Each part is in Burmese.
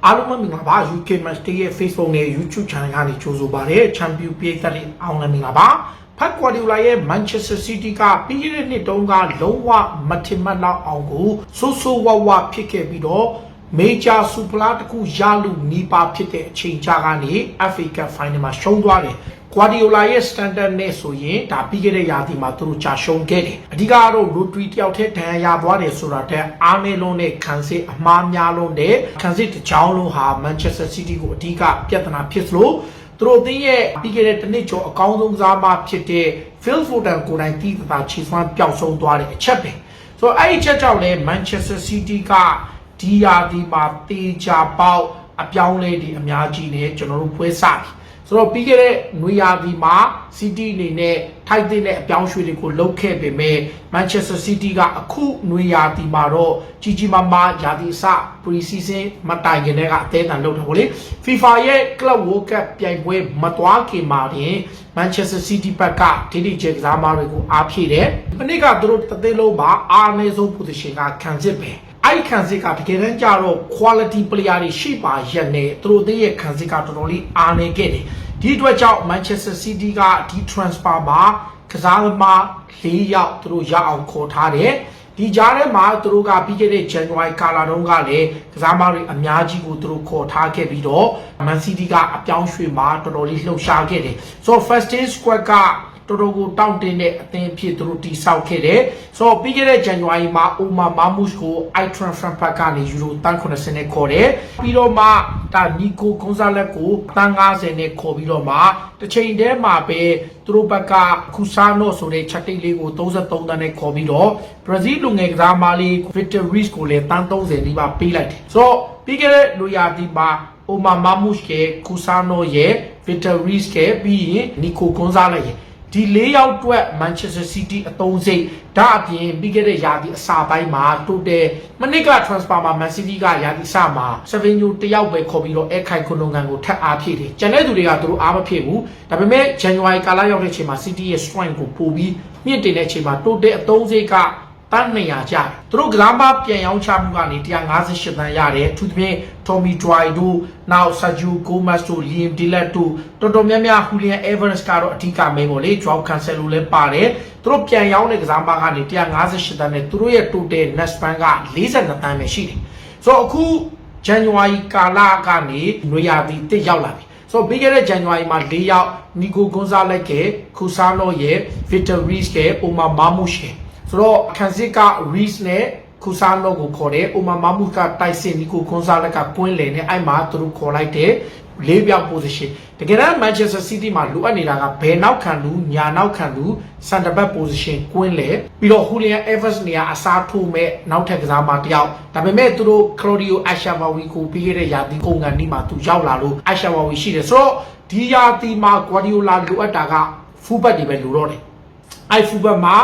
အားလုံးမင်္ဂလာပါ UK Match Day ရဲ့ Facebook နဲ့ YouTube Channel ကနေကြိုဆိုပါရစေ Champion ပြည်သက်တွေအောင်လည်းမင်္ဂလာပါဖက်ကွာဒီယိုလာရဲ့ Manchester City ကပြီးခဲ့တဲ့နှစ်တုန်းကလုံးဝမထင်မှတ်လောက်အောင်ကိုဆိုးဝါးဖြစ်ခဲ့ပြီးတော့ Major Super တခုရလို့နီးပါဖြစ်တဲ့အချိန်ကြာကနေ FA Cup Final မှာရှုံးသွားတယ်Guardiola ရဲ့ standard နဲ့ဆိုရင်ဒါပြီးခဲ့တဲ့ရာသီမှာသူတို့ကြာရှုံးခဲ့တယ်အဓိကတော့ Rodri တယောက်တည်းဒဏ်ရာရသွားတယ်ဆိုတာတဲ့အားနည်းလုံးနဲ့ခံစစ်အမှားများလုံးနဲ့ခံစစ်တစ်ချောင်းလုံးဟာ Manchester City ကိုအဓိကပြဿနာဖြစ်လို့သူတို့အသင်းရဲ့ပြီးခဲ့တဲ့တစ်နှစ်ကျော်အကောင်းဆုံးကစားမဖြစ်တဲ့ Phil Foden ကိုယ်တိုင်တီးတာချီစွမ်းပျောက်ဆုံးသွားတဲ့အချက်ပဲဆိုတော့အဲ့ဒီချက်ကြောင့်လဲ Manchester City ကဒီရာသီမှာတေချာပေါက်အပြောင်းလဲတွေအများကြီးနဲ့ကျွန်တော်တို့ပွဲစားတယ်ဆိုတော့ပြီးခဲ့တဲ့နွေရာသီမှာ City အနေနဲ့ထိုက်တဲ့အပြောင်းရွှေ့တွေကိုလုပ်ခဲ့ပေမဲ့ Manchester City ကအခုနွေရာသီမှာတော့ကြီးမားမားရာသီအစ pre-season မတိုင်ခင်တည်းကအသေးအံလုပ်တယ်ဗောလေ FIFA ရဲ့ Club World Cup ပြိုင်ပွဲမသွားခင်မှာတင် Manchester City ဘက်ကဒီဒီချက်ကစားမတွေကိုအားဖြည့်တယ်။ဒီနေ့ကသူတို့တစ်သိန်းလုံးမှာအားနည်းဆုံး position ကခံစစ်ပဲအဲ့ခံစစ်ကတကယ်တမ်းကျတော့ quality player တွေရှိပါရဲ့နဲ့သူတို့ရဲ့ခံစစ်ကတော်တော်လေးအားနေခဲ့တယ်ဒီအတွက်ကြောင့် Manchester City ကဒီ transfer မှာကစားသမား၄ယောက်သူတို့ရအောင်ခေါ်ထားတယ်ဒီကြားထဲမှာသူတို့ကပြီးခဲ့တဲ့ January ကာလတုန်းကလည်းကစားသမားတွေအများကြီးကိုသူတို့ခေါ်ထားခဲ့ပြီးတော့ Man City ကအပြောင်းရွှေ့မှာတော်တော်လေးလှုပ်ရှားခဲ့တယ်ဆိုတော့ first day squad ကတော်တော်ကိုတောင့်တင်းတဲ့အသင်းဖြစ်သူတို့တိဆောက်ခဲ့တယ်ဆိုတော့ပြီးခဲ့တဲ့ January မှာ Omar Mamouche ကို Eintracht Frankfurt ကနေယူရိုတန်80နဲ့ခေါ်တယ်ပြီးတော့မှဒါ Nico Gonzalez ကိုတန်90နဲ့ခေါ်ပြီးတော့မှတစ်ချိန်တည်းမှာပဲသူတို့ဘက်က Cusano ဆိုတဲ့ချက်တိတ်လေးကို33တန်းနဲ့ခေါ်ပြီးတော့ Brazil လူငယ်ကစားမလေး Victor Ruiz ကိုလည်းတန်း30နီးပါးပေးလိုက်တယ်ဆိုတော့ပြီးခဲ့တဲ့လူရာဒီမှာOmar Mamouche ရဲ့ Cusano ရဲ့ Victor Ruiz ရဲ့ပြီးရင် Nico Gonzalez ရဲ့ဒီ၄ယောက်အတွက် Manchester City အသုံးစိတ်ဒါအပြင်ပြီးခဲ့တဲ့ရာသီအစပိုင်းမှာတိုတယ်မနစ်က transfer မှာ Man City ကရာသီအစမှာ7တယောက်ပဲခေါ်ပြီးတော့အခိုင်ခုံငံကိုထပ်အားဖြည့်တယ်ကျန်တဲ့သူတွေကသူတို့အားမဖြည့်ဘူးဒါပေမဲ့ January ကာလရောက်တဲ့အချိန်မှာ City ရဲ့ strength ကိုပို့ပြီးမြင့်တင်တဲ့အချိန်မှာတိုတယ်အသုံးစိတ်ကတန်း200ကျတယ်သူတို့ကစားမပြန်ရောင်းချမှုကနေ158တန်းရတယ်အထူးသဖြင့် Tommy Droy တို့နောက် Sergio Gomez တို့ Liam Delap တို့တော်တော်များများ Julian Alvarez ကတော့အထူးကမင်းပေါ့လေ Joao Cancelo လည်းပါတယ်သူတို့ပြန်ရောင်းတဲ့ကစားမကနေ158တန်းနဲ့သူတို့ရဲ့ total net spend က42တန်းပဲရှိတယ်ဆိုတော့အခု January ကာလကနေနွေရာသီတစ်ရောက်လာပြီဆိုတော့ပြီးခဲ့တဲ့ January မှာ4ယောက် Nico Gonzalez ရဲ့ Cusano ရဲ့ Victor Ruiz ရဲ့ Omar Mamouche ရဲ့ဆိုတော့ခံစစ်က Reece နဲ့ Cusano ကိုခေါ်တယ်။ Omar Mamouche ကတိုက်စစ် Nico Gonzalez ကကွင်းလည်နဲ့အဲ့မှာသူတို့ခေါ်လိုက်တယ်။၄ပြောက် position တကယ်တော့ Manchester City မှာလိုအပ်နေတာကဘယ်နောက်ခံလူညာနောက်ခံလူ center back position ကွင်းလည်ပြီးတော့ Julian Alvarez နေရာအစားထိုးမဲ့နောက်ထပ်ကစားမတစ်ယောက်ဒါပေမဲ့သူတို့ Claudio Achawawi ကိုပြီးခဲ့တဲ့ရာသီကုန်ကန်ဒီမှာသူရောက်လာလို့ Achawawi ရှိတယ်ဆိုတော့ဒီရာသီမှာ Guardiola လိုအပ်တာက full back တွေပဲလိုတော့တယ်။အဲ့ full back မှာ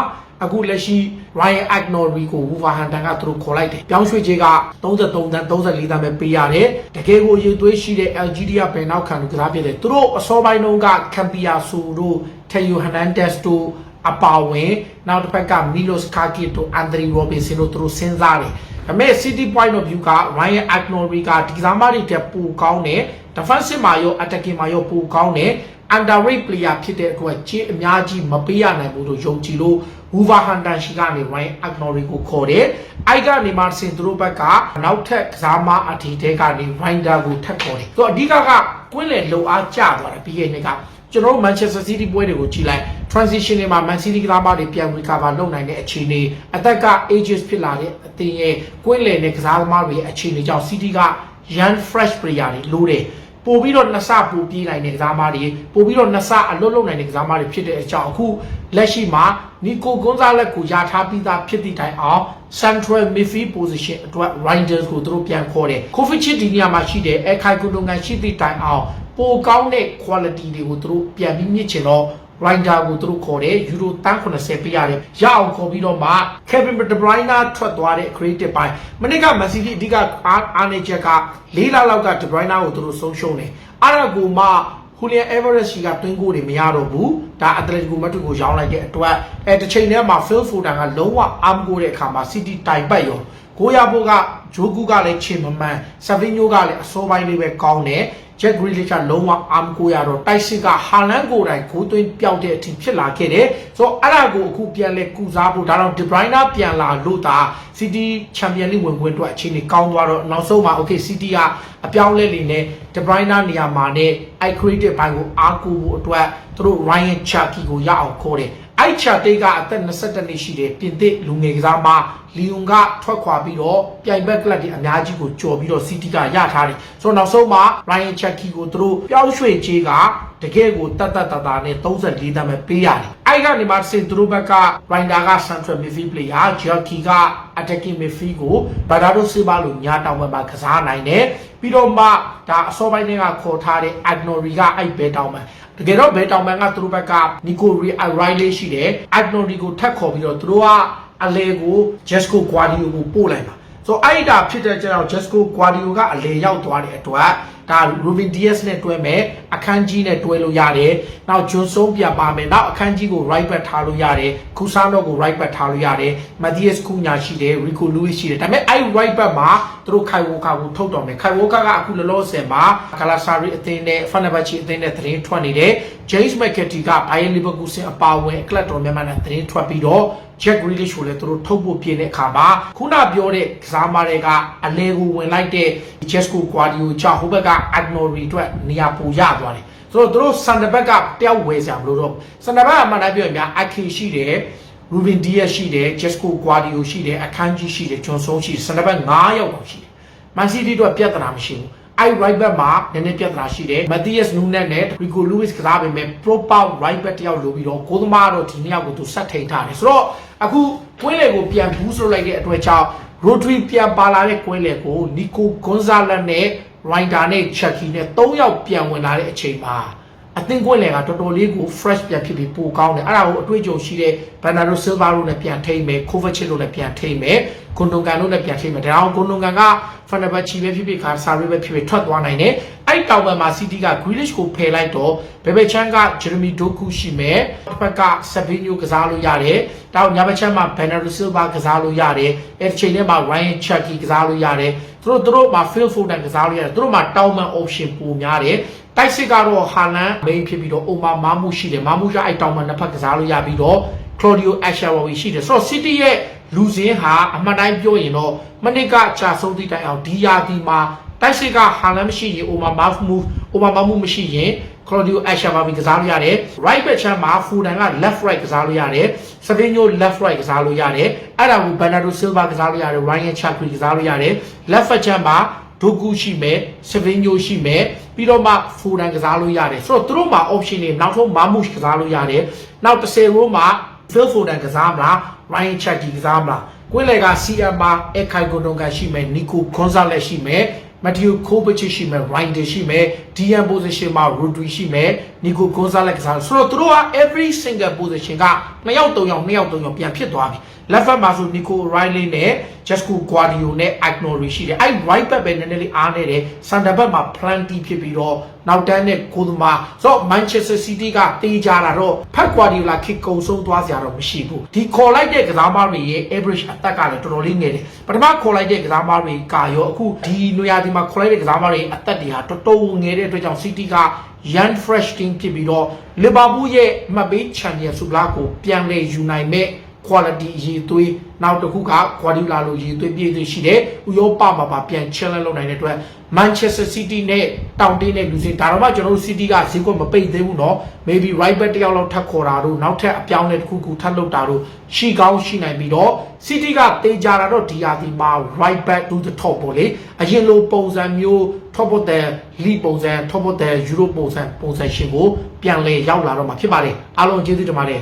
အခုလက်ရှိ Ryan Agnori ကို Wolverhampton ကသူတို့ခေါ်လိုက်တယ်။ပြောင်းရွှေ့ခြင်းက33တန်း34တန်းပဲပေးရတယ်။တကယ်ကိုရေသွေးရှိတဲ့ Algeria ဘယ်နောက်ခံလူကစားဖြစ်တယ်။သူတို့အစောပိုင်းတုန်းက Cambiaso တို့ Theo Hernandez တို့အပါဝင်နောက်တစ်ဖက်က Milos Kerkez တို့ Anthony Robinson တို့သူတို့စဉ်းစားတယ်။ဒါပေမဲ့ City point of view က Ryan Agnori ကဒီကစားမတွေတက်ပိုကောင်းတယ် defensive မှာရော attacking မှာရောပိုကောင်းတယ်underrated player ဖြစ်တဲ့အတွက်ကြီးအများကြီးမပေးရနိုင်ဘူးလို့ယုံကြည်လို့ Wolverhampton ရှိကနေ Ryan Agnori ကိုခေါ်တယ်။အဲ့ကနေမှစင်သူတို့ဘက်ကနောက်ထပ်ကစားမအထီတဲကနေ Rinder ကိုထပ်ခေါ်တယ်။ဆိုတော့အဓိကကွင်းလည်လုံအားကျသွားတယ်ပြီးခဲ့တဲ့နေ့ကကျွန်တော်တို့ Manchester City ပွဲတွေကိုကြည့်လိုက် transition တွေမှာ Man City ကစားမတွေပြန် recover လုပ်နိုင်တဲ့အခြေအနေအသက်က ages ဖြစ်လာတဲ့အသင်းရဲ့ကွင်းလည်နဲ့ကစားသမားတွေရဲ့အခြေအနေကြောင့် City က young fresh player တွေလိုတယ်ပို့ပြီးတော့နှစ်ဆပို့ပြေးနိုင်တဲ့ကစားမတွေပို့ပြီးတော့နှစ်ဆအလွတ်လုပ်နိုင်တဲ့ကစားမတွေဖြစ်တဲ့အကြောင်းအခုလက်ရှိမှာ Nico Gonzalez ကိုယာထားပြီးသားဖြစ်သည့်တိုင်အောင် Central Midfield Position အတွက် Riders ကိုသူတို့ပြန်ခေါ်တယ်။ Kovacic ဒီနေရာမှာရှိတယ်။အခိုင်ကုလုံကန်ရှိသည့်တိုင်အောင်ပိုကောင်းတဲ့ quality တွေကိုသူတို့ပြန်ပြီးမြင့်ချင်တော့Rinder ကိုသူတို့ခေါ်တယ်ယူရိုတန်း80ပေးရတယ်ရအောင်ခေါ်ပြီးတော့မှ Kevin De Bruyne ထွက်သွားတဲ့ creative ပိုင်းမနစ်က Man City အဓိကအားနေချက်က၄လလောက်က De Bruyne ကိုသူတို့ဆုံးရှုံးတယ်အဲ့ဒါကိုမှ Julian Alvarez ကတွင်းကိုတွေမရတော့ဘူးဒါ Atletico Madrid ကိုရောင်းလိုက်တဲ့အတွက်တစ်ချိန်တည်းမှာ Phil Foden ကလုံးဝအားမကိုတဲ့အခါမှာ City တိုင်ပတ်ရောကိုရဖို့က ဂျိုကူကလည်းချင်းမမှန်ဆဗင်းညိုကလည်းအစောပိုင်းလေးပဲကောင်းတယ်ဂျက်ဂရီလစ်ကလုံးဝအာမကိုရတော့တိုက်စစ်ကဟာလန်ကိုတိုင်ဂိုးသွင်းပျောက်တဲ့အထိဖြစ်လာခဲ့တယ်ဆိုတော့အဲ့ဒါကိုအခုပြန်လဲကုစားဖို့ဒါတော့ဒီဘရိုင်းနာပြန်လာလို့ဒါစီးတီးချန်ပီယံလိဝင်ခွင့်အတွက်အခြေအနေကောင်းသွားတော့နောက်ဆုံးမှာโอเคစီးတီးကအပြောင်းလဲနေနဲ့ဒီဘရိုင်းနာနေရာမှာနဲ့အိုက်ခရီတစ်ဘိုင်းကိုအားကိုဖို့အတွက်သူတို့ Ryan Cherki ကိုရအောင်ခေါ်တယ်အိုက်ချာတေးကအသက်22နှစ်ရှိတယ်ပြင်သစ်လူငယ်ကစားမလီယွန်ကထွက်ခွာပြီးတော့ပြိုင်ဘက်ကလပ်တွေအများကြီးကိုကြော်ပြီးတော့စီးတီးကရထားတယ်ဆိုတော့နောက်ဆုံးမှာ Ryan Cherki ကိုသူတို့ပြောင်းရွှေ့ချေးကတကယ်ကိုတတ်တာနဲ့34တန်းပဲပေးရတယ်အဲ့ကနေမှစင်သူတို့ဘက်က Rinder က Central Midfield Player Cherki က Attacking Midfield ကိုဘာဒါတို့စေးပါလို့ညာတောင်ဘက်မှာကစားနိုင်တယ်ပြီးတော့မှဒါအစောပိုင်းတွေကခေါ်ထားတဲ့ Agnori ကအဲ့ဘဲတောင်မှာတကယ်တော့ဘဲတောင်မန်ကသူတို့ဘက်ကနီကိုရီအရိုင်းလေးရှိတယ်အက်နိုရီကိုထပ်ခေါ်ပြီးတော့သူတို့ကအလဲကိုဂျက်စကိုဂွာဒီယိုကိုပို့လိုက်ပါဆိုတော့အဲ့ဒါဖြစ်တဲ့ကြောင့်ဂျက်စကိုဂွာဒီယိုကအလဲရောက်သွားတဲ့အတွက်ဒါရူဗင်ဒီယက်စ်နဲ့တွဲမယ်အခန်းကြီးနဲ့တွဲလို့ရတယ်နောက်ဂျွန်ဆုံပြန်ပါမယ်နောက်အခန်းကြီးကို right back ထားလို့ရတယ်ခူဆာနိုကို right back ထားလို့ရတယ်မက်သီးယက်စ်ကူညာရှိတယ်ရီကိုလူးစ်ရှိတယ်ဒါပေမဲ့အဲ့ right back မှာသူတို့ခိုင်ဝိုကာကိုထုတ်တော်မယ်ခိုင်ဝိုကာကအခုလောလောဆယ်မှာဂလာဆာရီအသင်းနဲ့ဖန်နဘတ်ချီအသင်းနဲ့သတင်းထွက်နေတယ်ဂျိမ်းစ်မက်ကက်တီကဘိုင်ယန်လီဗာပူးဆင်အပါအဝင်ကလပ်တော်မြန်မာနဲ့သတင်းထွက်ပြီးတော့Jack Grealish ကိုလည်းသူတို့ထုတ်ဖို့ပြင်တဲ့အခါမှာခုနပြောတဲ့ကစားမတွေကအလဲကိုဝင်လိုက်တဲ့ Jesco Guardiola ကြောင့်ဟိုဘက်က Agnori အတွက်နေရာပိုရသွားတယ်ဆိုတော့သူတို့စန်ဒဘက်ကတယောက်ဝယ်စရာမလိုတော့စန်ဒဘက်ကမှန်တယ်ပြောရင်များ Ake ရှိတယ် Ruben Dias ရှိတယ် Jesco Guardiola ရှိတယ်အခန်းကြီးရှိတယ် Johnson ရှိတယ်စန်ဒဘက်9ယောက်တော့ရှိတယ် Man City တို့ပြဿနာမရှိဘူးအဲ့ right back မှာနည်းနည်းပြဿနာရှိတယ် Matthias Nunes နဲ့ Rico Lewis ကစားပေမဲ့ proper right back တယောက်လိုပြီးတော့ကိုသမားတော့ဒီနှစ်ယောက်ကိုသူဆက်ထိန်ထားတယ်ဆိုတော့အခုကွင်းလေကိုပြန်ဘူးဆိုလိုက်တဲ့အတွက်ကြောင့် Rodri ပြန်ပါလာတဲ့ကွင်းလေကို Nico Gonzalez နဲ့ Rinder နဲ့ Cherki နဲ့3ယောက်ပြန်ဝင်လာတဲ့အချိန်မှာအသင်းကွင်းလေကတော်တော်လေးကို fresh ပြန်ဖြစ်ပြီးပိုကောင်းတယ်အဲ့ဒါကိုအတွေ့အကြုံရှိတဲ့ Bernardo Silva တို့နဲ့ပြန်ထိမ့်မယ် Kovacic တို့နဲ့ပြန်ထိမ့်မယ် Gundogan တို့နဲ့ပြန်ထိမ့်မယ်ဒါအောင် Gundogan က Fenerbahce ပဲဖြစ်ဖြစ်ခါစာရေးပဲဖြစ်ဖြစ်ထွက်သွားနိုင်တယ်အဲ့တောင်ပိုင်းမှာ City က Grealish ကိုဖယ်လိုက်တော့ Bebe Chan က Jeremy Doku ရှိမယ်တစ်ဖက်က Savinho ကစားလို့ရတယ်တောင်ညာဘက်ချမ်းမှာ Bernardo Silva ကစားလို့ရတယ်အဲ့ဒီချိန်ထဲမှာ Ryan Cherki ကစားလို့ရတယ်သူတို့မှာ Phil Foden ကစားလို့ရတယ်သူတို့မှာတောင်ပန် option ပိုများတယ်တိုက်စစ်ကတော့ဟာလန် main ဖြစ်ပြီးတော့ Omar Mahmoud ရှိတယ် Mahmoud ကအဲ့တောင်ပန်နှစ်ဖက်ကစားလို့ရပြီးတော့ Claudio Acharoui ရှိတယ်ဆိုတော့ City ရဲ့လူစင်းဟာအမှန်တိုင်းပြောရင်တော့မနစ်ကကြာဆုံးသည့်တိုင်အောင်ဒီယာဒီမှာတိုက်စစ်ကဟာလန်မရှိရင် Omar Mahmoud မရှိရင် Claudio Acharoui ကစားလို့ရတယ် right back ချမ်းမှာ Foden က left right ကစားလို့ရတယ် Savinho left right ကစားလို့ရတယ်အဲ့ဒါကို Bernardo Silva ကစားလို့ရတယ် Ryan Cherki ကစားလို့ရတယ် left back ချမ်းမှာဒိုကူရှိမယ် Savinho ရှိမယ်ပြီးတော့မှ Foden ကစားလို့ရတယ်ဆိုတော့သူတို့မှာ option တွေနောက်ဆုံး Mahmoud ကစားလို့ရတယ်နောက်10 row မှာ Phil Foden ကစားမလား Ryan Cherki ကစားမလားကွင်းလေက CM မှာ Ekay Gundogan ရှိမယ် Nico Gonzalez ရှိမယ် Mateo Kovacic ရှိမယ် Rinder ရှိမယ် DM position မှာ Rodri ရှိမယ် Nico Gonzalez ကစားဆိုတော့သူတို့က every single position က2ယောက်3ယောက်ပြန်ဖြစ်သွားပြီleft back မှာဆို Nico Riley နဲ့ Jesco Guardiola နဲ့ Agnori ရှိတယ်အဲ့ right back ပဲနည်းနည်းလေးအားနေတယ် center back မှာ plenty ဖြစ်ပြီးတော့နောက်တန်းနဲ့ကိုသမားဆိုတော့ Manchester City ကတေးကြတာတော့ဖက် Guardiola ခေတ်ကုံဆုံးသွားစရာတော့မရှိဘူးဒီခေါ်လိုက်တဲ့ကစားမတွေရဲ့ average အသက်ကလည်းတော်တော်လေးငယ်တယ်ပထမခေါ်လိုက်တဲ့ကစားမတွေကရောအခုဒီနွေရာသီမှာခေါ်လိုက်တဲ့ကစားမတွေအသက်တွေဟာတော်တော်ငယ်တဲ့အတွက်ကြောင့် City က young fresh team ဖြစ်ပြီးတော့ Liverpool ရဲ့အမှတ်ပေး champion ဆုလားကိုပြန်လဲယူနိုင်မဲ့quality ရေသွေးနောက်တစ်ခုက Guardiola လိုရေသွေးပြည့်စုံရှိတယ်ဥရောပမှာပြန် challenge လုပ်နိုင်တဲ့အတွက် Manchester City နဲ့တောင်တင်းနဲ့လူစင်ဒါတော့မှကျွန်တော်တို့ City ကဈေးကွက်မပိတ်သေးဘူးเนาะ maybe right back တယောက်လောက်ထပ်ခေါ်တာတို့နောက်ထပ်အပြောင်းလဲတစ်ခုထပ်လုပ်တာတို့ရှိကောင်းရှိနိုင်ပြီးတော့ City ကတေးကြတာတော့ဒီဟာဒီမှာ right back to the top ပေါ့လေအရင်လိုပုံစံမျိုး top of the league ပုံစံ top of the Europe ပုံစံရှင်ကိုပြန်လဲရောက်လာတော့မှာဖြစ်ပါတယ်အားလုံးကျေးဇူးတင်ပါတယ်